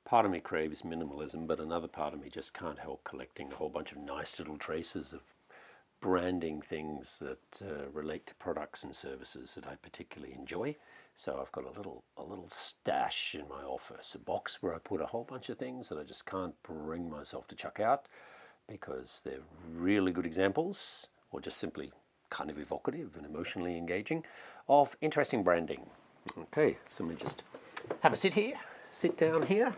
part of me craves minimalism, but another part of me just can't help collecting a whole bunch of nice little traces of branding things that relate to products and services that I particularly enjoy. So I've got a little stash in my office, a box where I put a whole bunch of things that I just can't bring myself to chuck out because they're really good examples, or just simply kind of evocative and emotionally engaging, of interesting branding. Okay, so let me just have a sit down here,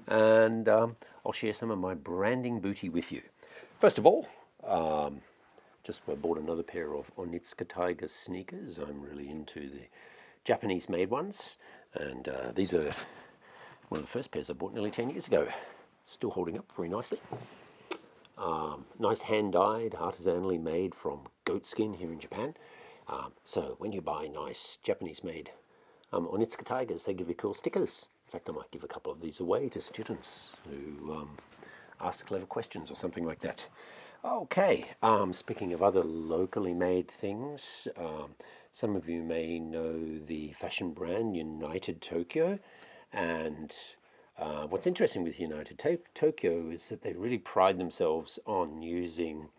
and I'll share some of my branding booty with you. First of all, just I bought another pair of Onitsuka Tiger sneakers. I'm really into the Japanese-made ones, and these are one of the first pairs I bought nearly 10 years ago. Still holding up very nicely. Nice hand-dyed, artisanally made from goat skin here in Japan. So when you buy nice Japanese-made Onitsuka Tigers, they give you cool stickers. In fact, I might give a couple of these away to students who ask clever questions or something like that. Okay, speaking of other locally made things, some of you may know the fashion brand United Tokyo, and what's interesting with United Tokyo is that they really pride themselves on using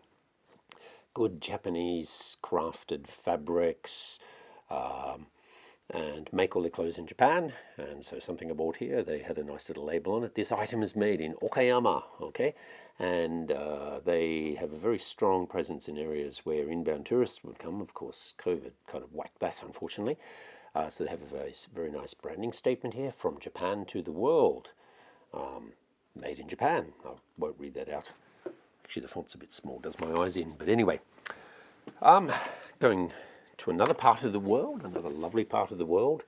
good Japanese crafted fabrics, and make all their clothes in Japan. And so something I bought here, they had a nice little label on it. This item is made in Okayama, okay? And they have a very strong presence in areas where inbound tourists would come. Of course, COVID kind of whacked that, unfortunately. So they have a very nice branding statement here: from Japan to the world. Made in Japan. I won't read that out. Actually, the font's a bit small, does my eyes in. But anyway, going to another part of the world, another lovely part of the world.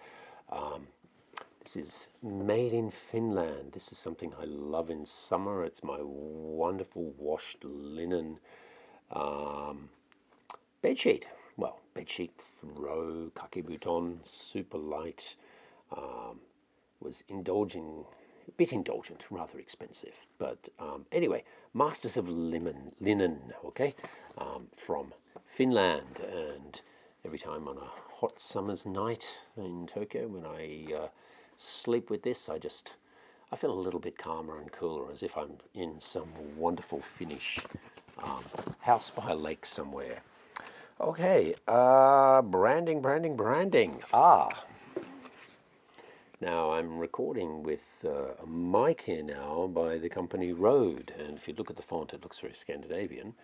This is made in Finland. This is something I love in summer. It's my wonderful washed linen bedsheet. Well, bedsheet throw, kakebuton, super light. Was indulging, a bit indulgent, rather expensive. But anyway, masters of linen, okay, from Finland. And every time on a hot summer's night in Tokyo, when I sleep with this, I feel a little bit calmer and cooler, as if I'm in some wonderful Finnish house by a lake somewhere. Okay, branding. Now I'm recording with a mic here now by the company Rode, and if you look at the font, it looks very Scandinavian.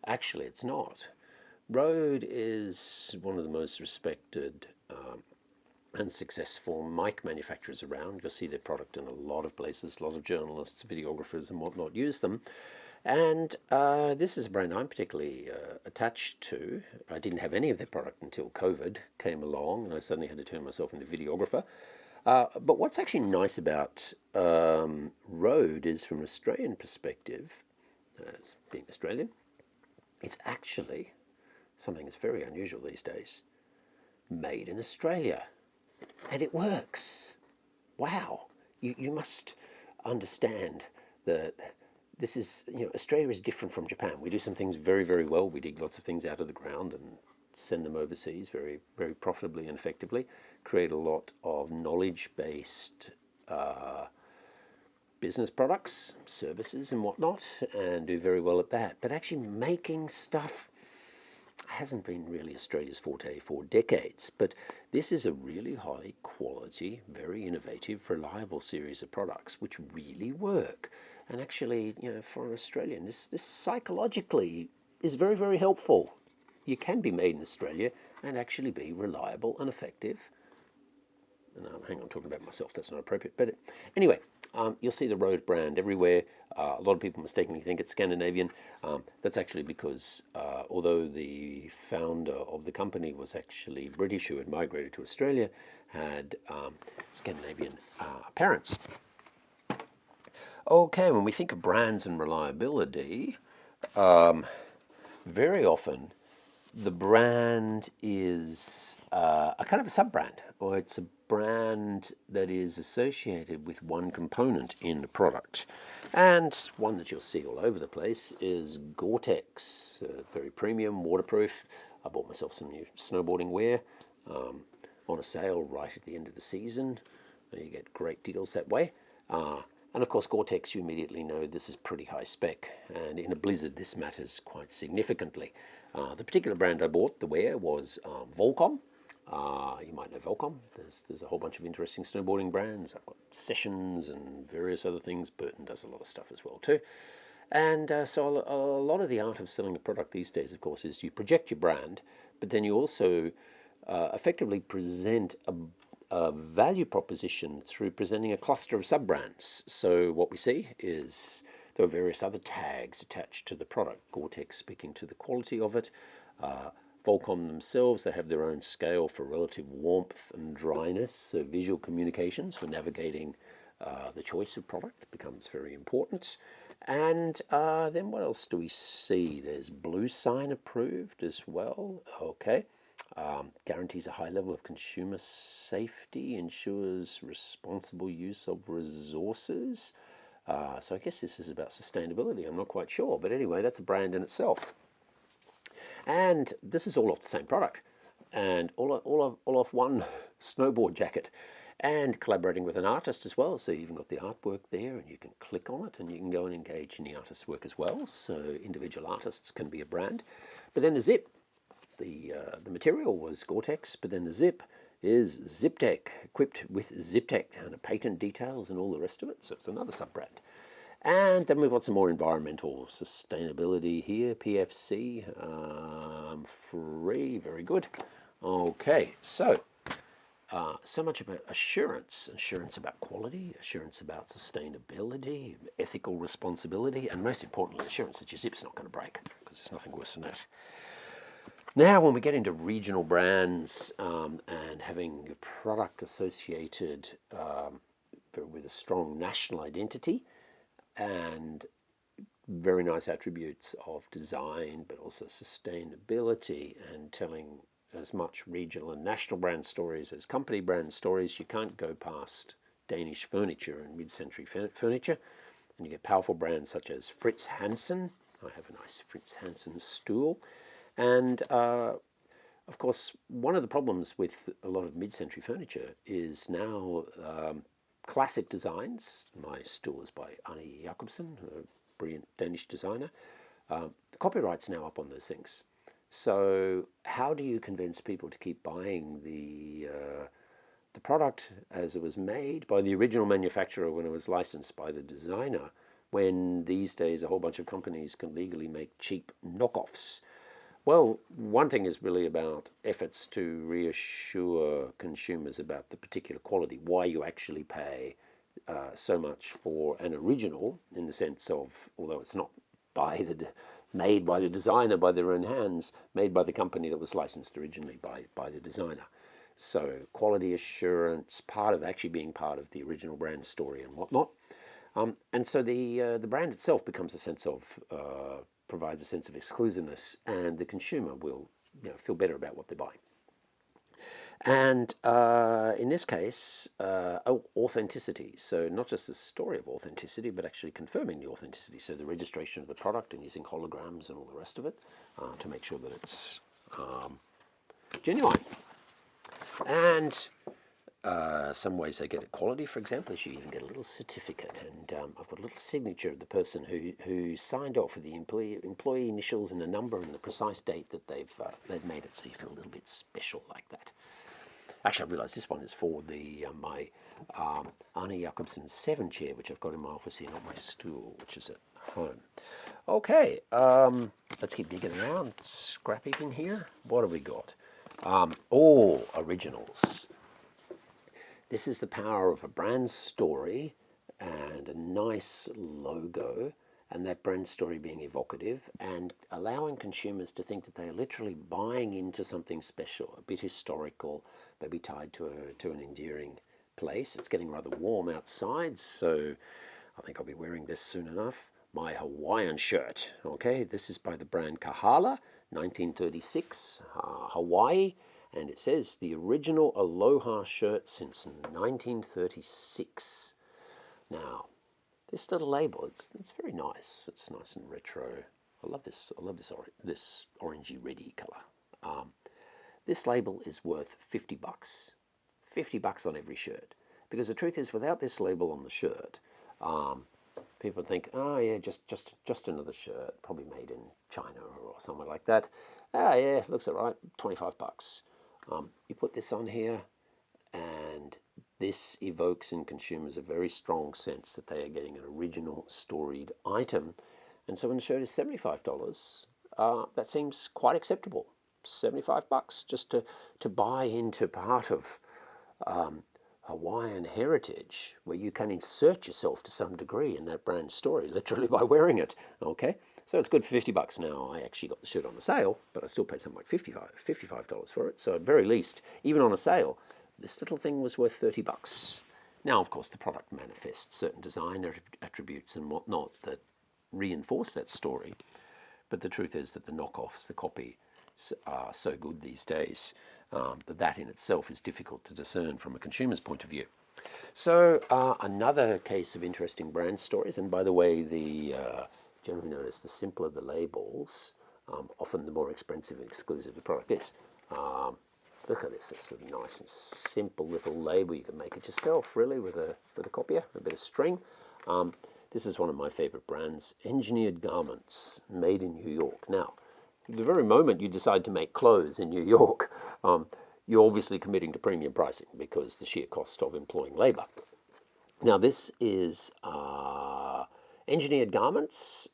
Actually, it's not. Rode is one of the most respected and successful mic manufacturers around. You'll see their product in a lot of places. A lot of journalists, videographers and whatnot use them. And this is a brand I'm particularly attached to. I didn't have any of their product until COVID came along, and I suddenly had to turn myself into a videographer. But what's actually nice about Rode is, from an Australian perspective, as being Australian, it's actually something that's very unusual these days. Made in Australia. And it works. Wow. You must understand that this is, Australia is different from Japan. We do some things very, very well. We dig lots of things out of the ground and send them overseas very, very profitably and effectively. Create a lot of knowledge-based business products, services and whatnot, and do very well at that. But actually making stuff hasn't been really Australia's forte for decades. But this is a really high quality, very innovative, reliable series of products which really work. And actually, for an Australian, this psychologically is very, very helpful. You can be made in Australia and actually be reliable and effective. And hang on, I'm talking about myself, that's not appropriate. But anyway, you'll see the Rode brand everywhere. A lot of people mistakenly think it's Scandinavian. That's actually because although the founder of the company was actually British, who had migrated to Australia, had Scandinavian parents. Okay, when we think of brands and reliability, very often the brand is a kind of a sub-brand, or it's a brand that is associated with one component in the product. And one that you'll see all over the place is Gore-Tex, very premium, waterproof. I bought myself some new snowboarding wear on a sale right at the end of the season. You get great deals that way. And of course, Gore-Tex, you immediately know this is pretty high spec, and in a blizzard this matters quite significantly. The particular brand I bought, the wear, was Volcom. You might know Volcom. There's a whole bunch of interesting snowboarding brands. I've got Sessions and various other things. Burton does a lot of stuff as well too. And so a lot of the art of selling a product these days, of course, is you project your brand, but then you also effectively present a value proposition through presenting a cluster of sub-brands. So what we see is there are various other tags attached to the product. Gore-Tex speaking to the quality of it. Volcom themselves, they have their own scale for relative warmth and dryness, so visual communications for navigating the choice of product becomes very important. And then what else do we see? There's Blue Sign approved as well. Okay. Guarantees a high level of consumer safety, ensures responsible use of resources. So I guess this is about sustainability. I'm not quite sure. But anyway, that's a brand in itself. And this is all off the same product. And all off one snowboard jacket. And collaborating with an artist as well. So you've even got the artwork there, and you can click on it, and you can go and engage in the artist's work as well. So individual artists can be a brand. But then the zip. The material was Gore-Tex, but then the zip is ZipTech, equipped with ZipTech and a patent details and all the rest of it. So it's another sub-brand. And then we've got some more environmental sustainability here. PFC, free, very good. Okay, so so much about assurance about quality, assurance about sustainability, ethical responsibility, and most importantly, assurance that your zip's not going to break, because there's nothing worse than that. Now, when we get into regional brands and having a product associated with a strong national identity and very nice attributes of design, but also sustainability, and telling as much regional and national brand stories as company brand stories, you can't go past Danish furniture and mid-century furniture. And you get powerful brands such as Fritz Hansen. I have a nice Fritz Hansen stool. And of course, one of the problems with a lot of mid-century furniture is now classic designs. My stool is by Arne Jacobsen, a brilliant Danish designer. The copyright's now up on those things. So how do you convince people to keep buying the product as it was made by the original manufacturer when it was licensed by the designer, when these days a whole bunch of companies can legally make cheap knockoffs? Well, one thing is really about efforts to reassure consumers about the particular quality, why you actually pay so much for an original, in the sense of, although it's not made by the designer by their own hands, made by the company that was licensed originally by the designer. So quality assurance, part of actually being part of the original brand story and whatnot. And so the brand itself becomes a sense of provides a sense of exclusiveness, and the consumer will feel better about what they're buying. And in this case, authenticity. So not just the story of authenticity, but actually confirming the authenticity. So the registration of the product and using holograms and all the rest of it to make sure that it's genuine. And some ways they get it quality, for example, is you even get a little certificate, and I've got a little signature of the person who signed off with the employee initials and a number and the precise date that they've made it, so you feel a little bit special like that. Actually, I realise this one is for my Arne Jacobsen 7 chair, which I've got in my office here, not my stool, which is at home. Okay, let's keep digging around, scrap heaping here. What have we got? All originals. This is the power of a brand story and a nice logo, and that brand story being evocative and allowing consumers to think that they are literally buying into something special, a bit historical, maybe tied to an endearing place. It's getting rather warm outside, so I think I'll be wearing this soon enough. My Hawaiian shirt, okay? This is by the brand Kahala, 1936, Hawaii. And it says the original Aloha shirt since 1936. Now, this little label, it's very nice. It's nice and retro. I love this. I love this orangey reddy color. This label is worth $50. $50 on every shirt. Because the truth is, without this label on the shirt, people think, oh yeah, just another shirt, probably made in China or somewhere like that. Ah yeah, looks all right, $25. You put this on here, and this evokes in consumers a very strong sense that they are getting an original storied item. And so when the shirt is $75, that seems quite acceptable. $75 just to buy into part of Hawaiian heritage, where you can insert yourself to some degree in that brand story, literally by wearing it. Okay, so it's good for $50 now. I actually got the shirt on a sale, but I still paid something like $55 for it. So at very least, even on a sale, this little thing was worth $30. Now, of course, the product manifests certain design attributes and whatnot that reinforce that story. But the truth is that the knockoffs, the copy, are so good these days that in itself is difficult to discern from a consumer's point of view. So another case of interesting brand stories, and by the way, generally notice the simpler the labels, often the more expensive and exclusive the product is. Look at this, it's a nice and simple little label. You can make it yourself, really, with a copier, a bit of string. This is one of my favorite brands, Engineered Garments, made in New York. Now, the very moment you decide to make clothes in New York, you're obviously committing to premium pricing because the sheer cost of employing labor. Now, this is Engineered Garments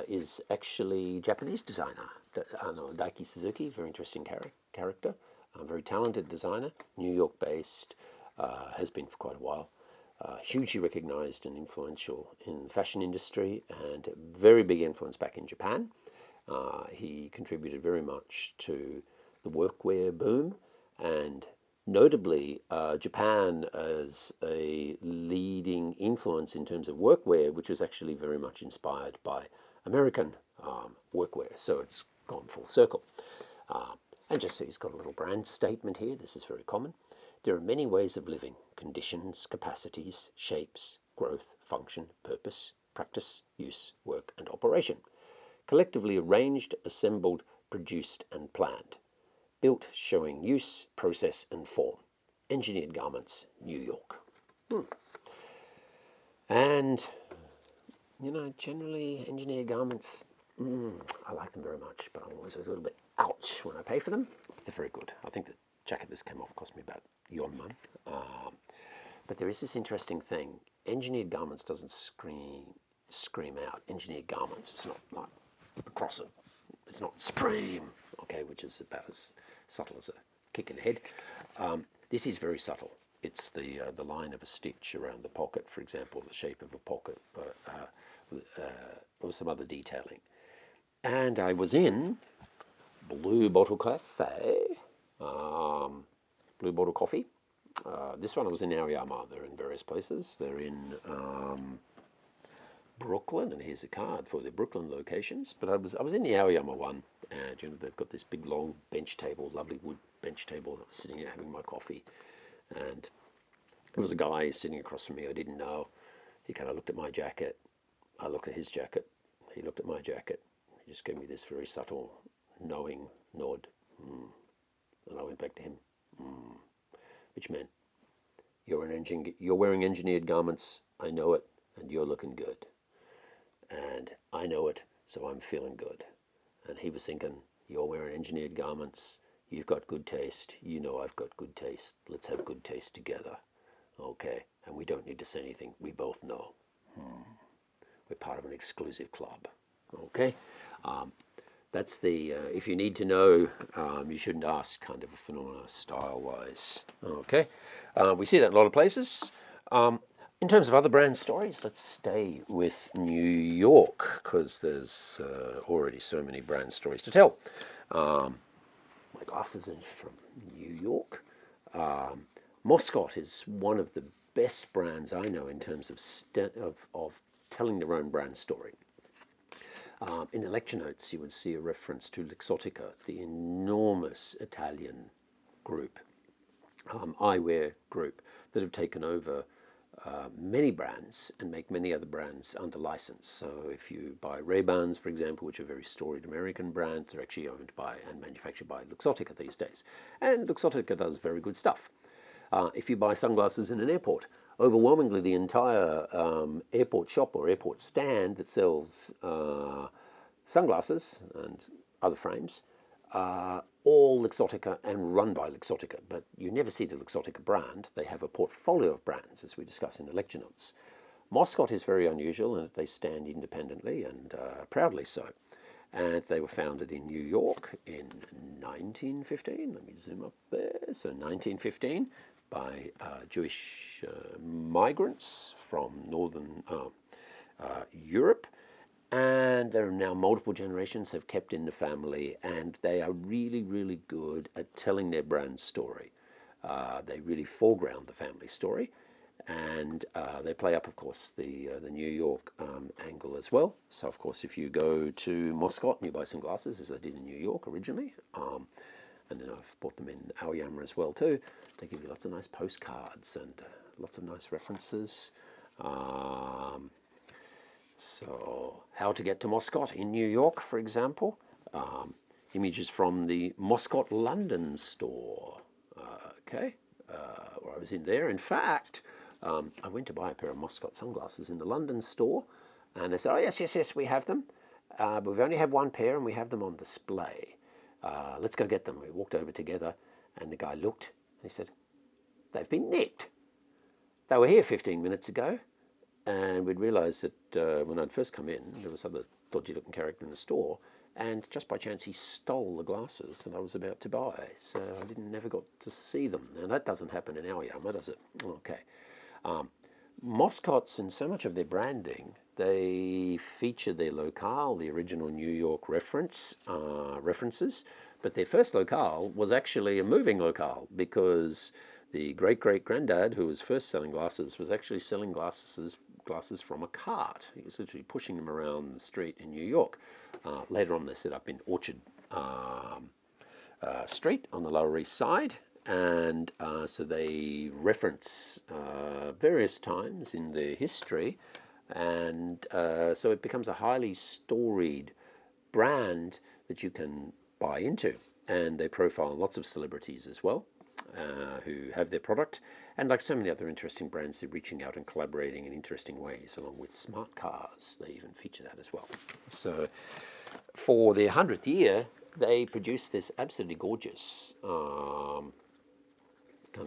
is actually Japanese designer, Daiki Suzuki, very interesting character, very talented designer, New York based, has been for quite a while. Hugely recognized and influential in the fashion industry, and very big influence back in Japan. He contributed very much to the workwear boom, and notably Japan as a leading influence in terms of workwear, which was actually very much inspired by American workwear. So it's gone full circle. And just so he's got a little brand statement here, this is very common. There are many ways of living, conditions, capacities, shapes, growth, function, purpose, practice, use, work, and operation. Collectively arranged, assembled, produced, and planned. Built showing use, process, and form. Engineered Garments, New York. And, you know, generally engineered garments, I like them very much, but I'm always a little bit ouch when I pay for them. They're very good. I think the jacket this came off cost me about $1. But there is this interesting thing. Engineered Garments doesn't scream out engineered garments. It's not like across it. It's not supreme, okay, which is about as subtle as a kick in the head. This is very subtle. It's the line of a stitch around the pocket, for example, the shape of a pocket, or some other detailing. And I was in Blue Bottle Cafe, Blue Bottle Coffee. This one I was in Aoyama. They're in various places. They're in Brooklyn, and here's a card for the Brooklyn locations. But I was in the Aoyama one, and you know they've got this big long bench table, lovely wood bench table. And I was sitting there having my coffee, and there was a guy sitting across from me I didn't know. He kind of looked at my jacket. I looked at his jacket. He looked at my jacket. He just gave me this very subtle, knowing nod, and I went back to him, which meant you're wearing engineered garments. I know it, and you're looking good. And I know it, so I'm feeling good. And he was thinking, you're wearing engineered garments, you've got good taste, you know I've got good taste, let's have good taste together. Okay, and we don't need to say anything, we both know. We're part of an exclusive club. Okay, that's the, if you need to know, you shouldn't ask kind of a phenomena style-wise. Okay, we see that in a lot of places. In terms of other brand stories, let's stay with New York, because there's already so many brand stories to tell. My glasses are from New York. Moscot is one of the best brands I know in terms of telling their own brand story. In the lecture notes, you would see a reference to Luxottica, the enormous Italian group, eyewear group, that have taken over many brands and make many other brands under license. So if you buy Ray-Bans, for example, which are a very storied American brand, they're actually owned by and manufactured by Luxottica these days. And Luxottica does very good stuff. if you buy sunglasses in an airport, overwhelmingly the entire airport shop or airport stand that sells sunglasses and other frames are all Luxottica and run by Luxottica, but you never see the Luxottica brand. They have a portfolio of brands, as we discuss in the lecture notes. Moscot is very unusual in that they stand independently and proudly so. And they were founded in New York in 1915. Let me zoom up there. So 1915 by Jewish migrants from northern Europe. And there are now multiple generations have kept in the family, and they are really, really good at telling their brand story. They really foreground the family story, and they play up, of course, the New York angle as well. So, of course, if you go to Moscot and you buy some glasses, as I did in New York originally, and then I've bought them in Aoyama as well too, they give you lots of nice postcards and lots of nice references. So, how to get to Moscot in New York, for example. Images from the Moscot London store. Where I was in there. In fact, I went to buy a pair of Moscot sunglasses in the London store, and they said, "Oh yes, we have them, but we've only had one pair, and we have them on display. Let's go get them." We walked over together, and the guy looked, and he said, "They've been nicked. They were here 15 minutes ago." And we'd realised that when I'd first come in, there was other dodgy-looking character in the store, and just by chance he stole the glasses that I was about to buy. So I never got to see them. And that doesn't happen in Aoyama, does it? Okay. Moscots, in so much of their branding, they feature their locale, the original New York references, but their first locale was actually a moving locale, because the great-great-granddad who was first selling glasses was actually selling glasses from a cart. He was literally pushing them around the street in New York. Later on, they set up in Orchard Street on the Lower East Side, and so they reference various times in their history, and so it becomes a highly storied brand that you can buy into. And they profile lots of celebrities as well, who have their product, and like so many other interesting brands, they're reaching out and collaborating in interesting ways, along with smart cars. They even feature that as well. So for their 100th year, they produced this absolutely gorgeous kind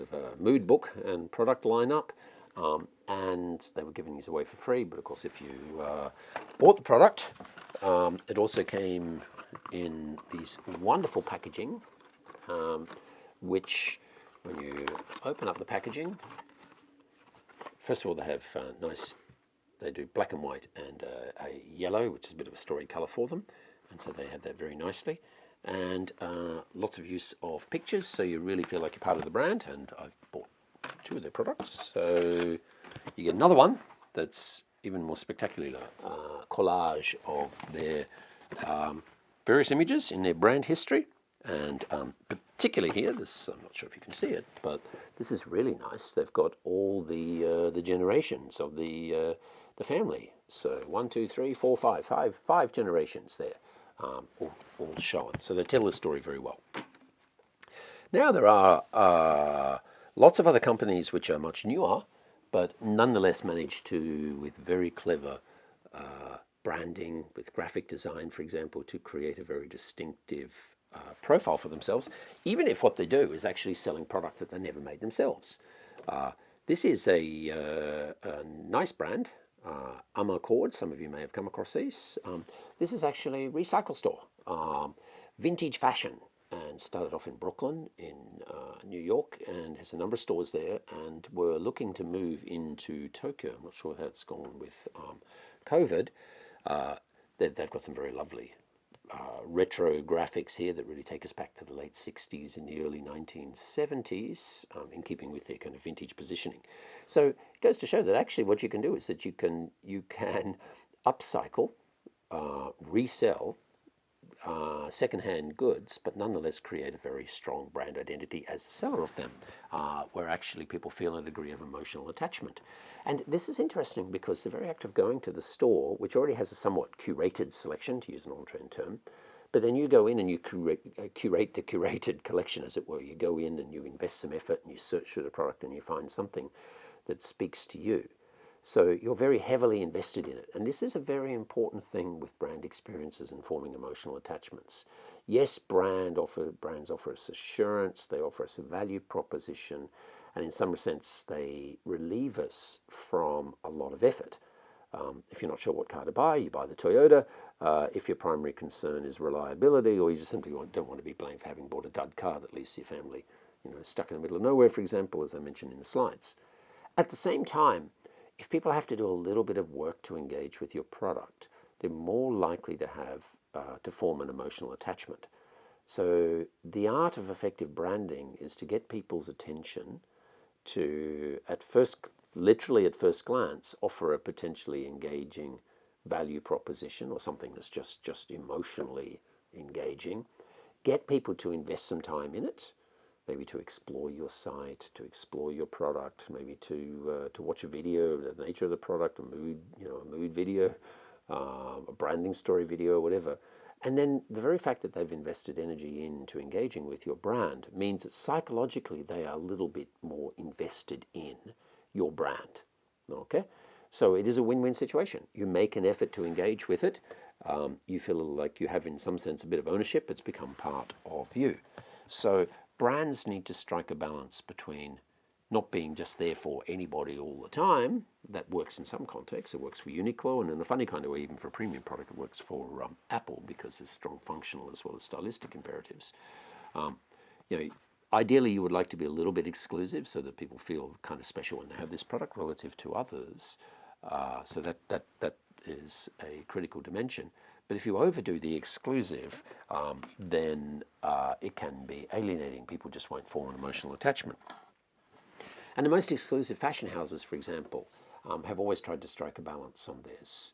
of a mood book and product lineup, and they were giving these away for free. But of course, if you bought the product, it also came in these wonderful packaging, which, when you open up the packaging, first of all, they have they do black and white and a yellow, which is a bit of a story colour for them, and so they have that very nicely, and lots of use of pictures, so you really feel like you're part of the brand. And I've bought 2 of their products, so you get another one that's even more spectacular collage of their various images in their brand history. And particularly here, this, I'm not sure if you can see it, but this is really nice. They've got all the generations of the family. So 1, 2, 3, 4, 5 generations there, all shown. So they tell the story very well. Now there are lots of other companies which are much newer, but nonetheless manage to, with very clever branding, with graphic design, for example, to create a very distinctive profile for themselves, even if what they do is actually selling product that they never made themselves. This is a nice brand, Amarcord. Some of you may have come across these. This is actually a recycle store, vintage fashion, and started off in Brooklyn in New York, and has a number of stores there, and we're looking to move into Tokyo. I'm not sure how it's gone with COVID. They've got some very lovely retro graphics here that really take us back to the late 60s and the early 1970s, in keeping with their kind of vintage positioning. So it goes to show that actually what you can do is that you can upcycle, resell second-hand goods, but nonetheless create a very strong brand identity as a seller of them, where actually people feel a degree of emotional attachment. And this is interesting because the very act of going to the store, which already has a somewhat curated selection, to use an on-trend term, But then you go in and you curate the curated collection, as it were. You go in and you invest some effort and you search through the product and you find something that speaks to you. So you're very heavily invested in it. And this is a very important thing with brand experiences and forming emotional attachments. Yes, brands offer us assurance, they offer us a value proposition, and in some sense they relieve us from a lot of effort. If you're not sure what car to buy, you buy the Toyota. If your primary concern is reliability, or you just simply don't want to be blamed for having bought a dud car that leaves your family, stuck in the middle of nowhere, for example, as I mentioned in the slides. At the same time, if people have to do a little bit of work to engage with your product, they're more likely to have to form an emotional attachment. So the art of effective branding is to get people's attention to, literally at first glance, offer a potentially engaging value proposition or something that's just emotionally engaging. Get people to invest some time in it, maybe to explore your site, to explore your product, maybe to watch a video of the nature of the product, a mood video, a branding story video, whatever. And then the very fact that they've invested energy into engaging with your brand means that psychologically they are a little bit more invested in your brand. Okay? So it is a win-win situation. You make an effort to engage with it. You feel like you have, in some sense, a bit of ownership. It's become part of you. So brands need to strike a balance between not being just there for anybody all the time. That works in some contexts. It works for Uniqlo, and in a funny kind of way, even for a premium product, it works for Apple, because there's strong functional as well as stylistic imperatives. Ideally, you would like to be a little bit exclusive so that people feel kind of special when they have this product relative to others. So that is a critical dimension. But if you overdo the exclusive, then it can be alienating. People just won't form an emotional attachment. And the most exclusive fashion houses, for example, have always tried to strike a balance on this,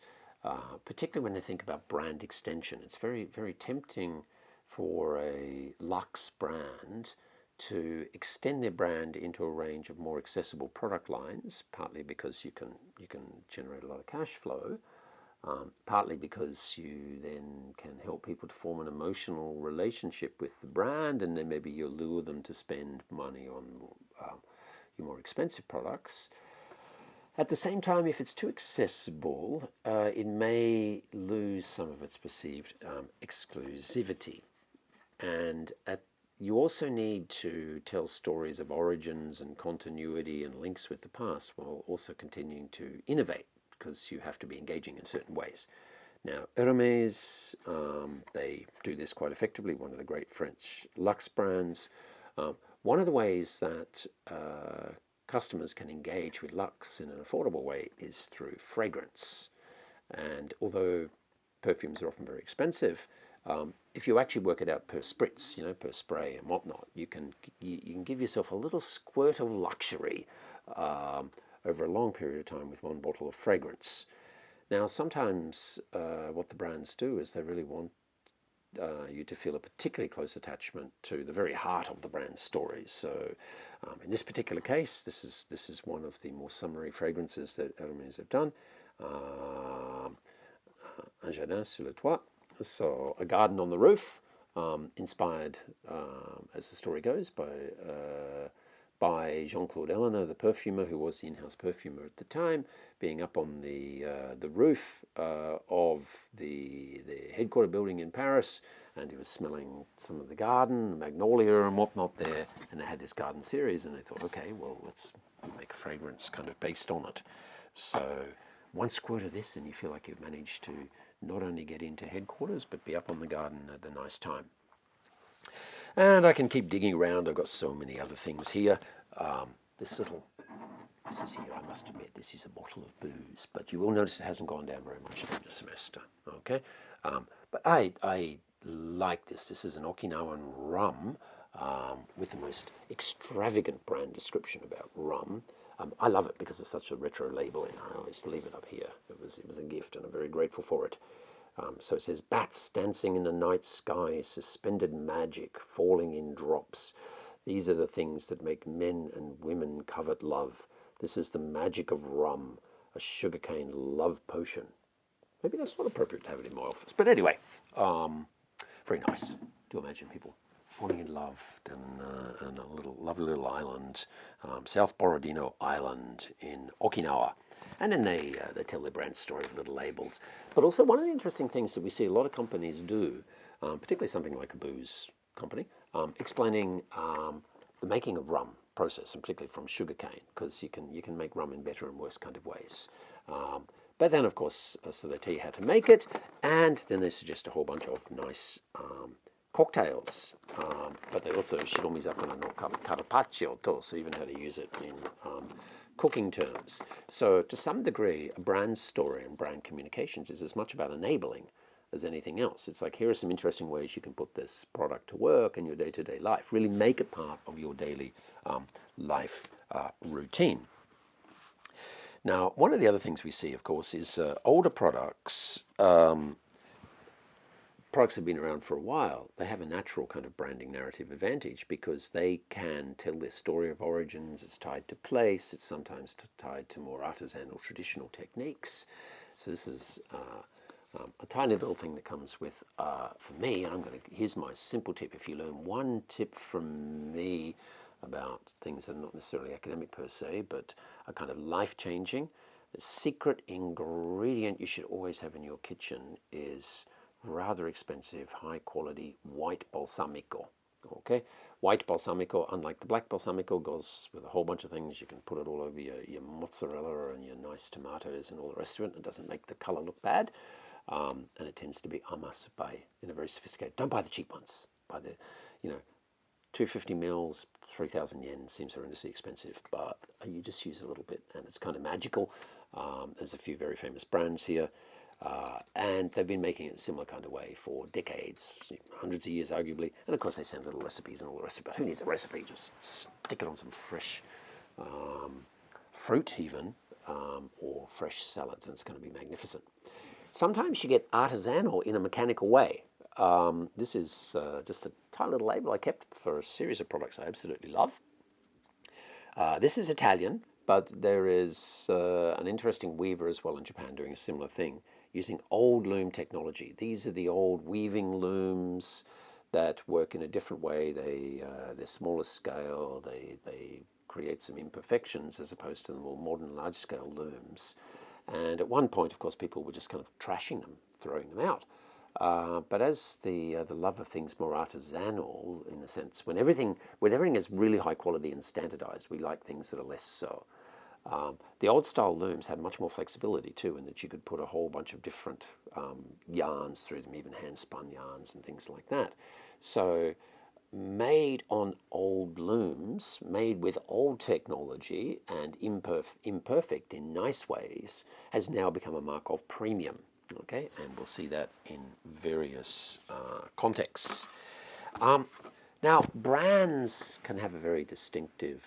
particularly when they think about brand extension. It's very, very tempting for a luxe brand to extend their brand into a range of more accessible product lines, partly because you can generate a lot of cash flow, partly because you then can help people to form an emotional relationship with the brand, and then maybe you lure them to spend money on your more expensive products. At the same time, if it's too accessible, it may lose some of its perceived exclusivity. And you also need to tell stories of origins and continuity and links with the past, while also continuing to innovate, because you have to be engaging in certain ways. Now, Hermès, they do this quite effectively, one of the great French luxe brands. One of the ways that customers can engage with luxe in an affordable way is through fragrance. And although perfumes are often very expensive, if you actually work it out per spritz, per spray and whatnot, you can give yourself a little squirt of luxury over a long period of time with one bottle of fragrance. Now, sometimes what the brands do is they really want you to feel a particularly close attachment to the very heart of the brand's stories. So in this particular case, this is one of the more summary fragrances that Hermès have done. Un jardin sur le toit. So a garden on the roof, inspired, as the story goes, by Jean-Claude Eleanor, the perfumer, who was the in-house perfumer at the time, being up on the roof of the headquarter building in Paris, and he was smelling some of the garden, magnolia and whatnot there, and they had this garden series, and they thought, okay, well, let's make a fragrance kind of based on it. So one squirt of this, and you feel like you've managed to not only get into headquarters, but be up on the garden at a nice time. And I can keep digging around. I've got so many other things here. This is here, I must admit, this is a bottle of booze, but you will notice it hasn't gone down very much during the semester, okay? But I like this. This is an Okinawan rum with the most extravagant brand description about rum. I love it because of such a retro labeling. I always leave it up here. It was a gift, and I'm very grateful for it. So it says, bats dancing in the night sky, suspended magic, falling in drops. These are the things that make men and women covet love. This is the magic of rum, a sugarcane love potion. Maybe that's not appropriate to have it in my office. But anyway, very nice to imagine people falling in love in a lovely little island, South Borodino Island in Okinawa. And then they tell their brand story with little labels. But also one of the interesting things that we see a lot of companies do, particularly something like a booze company, explaining the making of rum process, and particularly from sugarcane, because you can make rum in better and worse kind of ways. But then, of course, so they tell you how to make it, and then they suggest a whole bunch of nice cocktails. But they also shiromizakana no carpaccio to, so even how to use it in cooking terms. So to some degree, a brand story and brand communications is as much about enabling as anything else. It's like, here are some interesting ways you can put this product to work in your day-to-day life. Really make it part of your daily life routine. Now, one of the other things we see, of course, is older products. Products have been around for a while. They have a natural kind of branding narrative advantage because they can tell their story of origins. It's tied to place. It's sometimes tied to more artisanal traditional techniques. So this is a tiny little thing that comes with, for me, and here's my simple tip. If you learn one tip from me about things that are not necessarily academic per se, but are kind of life-changing, the secret ingredient you should always have in your kitchen is rather expensive, high-quality white balsamico. Okay, white balsamico, unlike the black balsamico, goes with a whole bunch of things. You can put it all over your mozzarella and your nice tomatoes and all the rest of it. It doesn't make the color look bad. And it tends to be amasapai in a very sophisticated. Don't buy the cheap ones. Buy the, 250 mils, 3,000 yen seems horrendously expensive, but you just use it a little bit, and it's kind of magical. There's a few very famous brands here, and they've been making it a similar kind of way for decades, hundreds of years, arguably. And of course, they send little recipes and all the rest of it. But who needs a recipe? Just stick it on some fresh fruit, even, or fresh salads, and it's going to be magnificent. Sometimes you get artisanal in a mechanical way. This is just a tiny little label I kept for a series of products I absolutely love. This is Italian, but there is an interesting weaver as well in Japan doing a similar thing using old loom technology. These are the old weaving looms that work in a different way. They're smaller scale. They create some imperfections as opposed to the more modern large-scale looms. And at one point, of course, people were just kind of trashing them, throwing them out. But as the love of things more artisanal, in a sense, when everything is really high quality and standardized, we like things that are less so. The old style looms had much more flexibility too, in that you could put a whole bunch of different yarns through them, even hand spun yarns and things like that. So made on old looms, made with old technology and imperfect in nice ways, has now become a mark of premium. Okay, and we'll see that in various contexts. Now, brands can have a very distinctive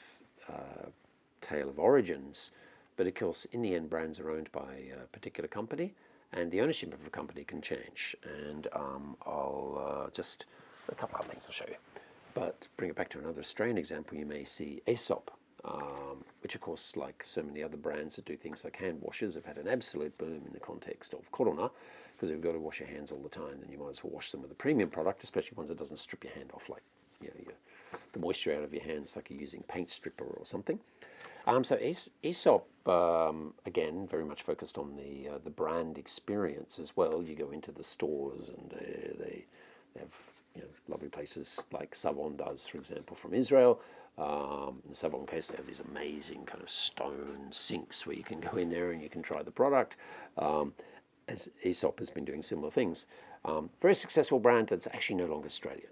tale of origins, but of course, in the end, brands are owned by a particular company, and the ownership of a company can change. And I'll just a couple of things I'll show you. But bring it back to another Australian example, you may see Aesop, which of course, like so many other brands that do things like hand washes, have had an absolute boom in the context of corona, because if you've got to wash your hands all the time, then you might as well wash them with a premium product, especially ones that doesn't strip your hand off, like the moisture out of your hands, like you're using paint stripper or something. So Aesop, again, very much focused on the brand experience as well. You go into the stores and they have lovely places like Savon does, for example, from Israel. In the Savon case, they have these amazing kind of stone sinks where you can go in there and you can try the product. As Aesop has been doing similar things. Very successful brand that's actually no longer Australian.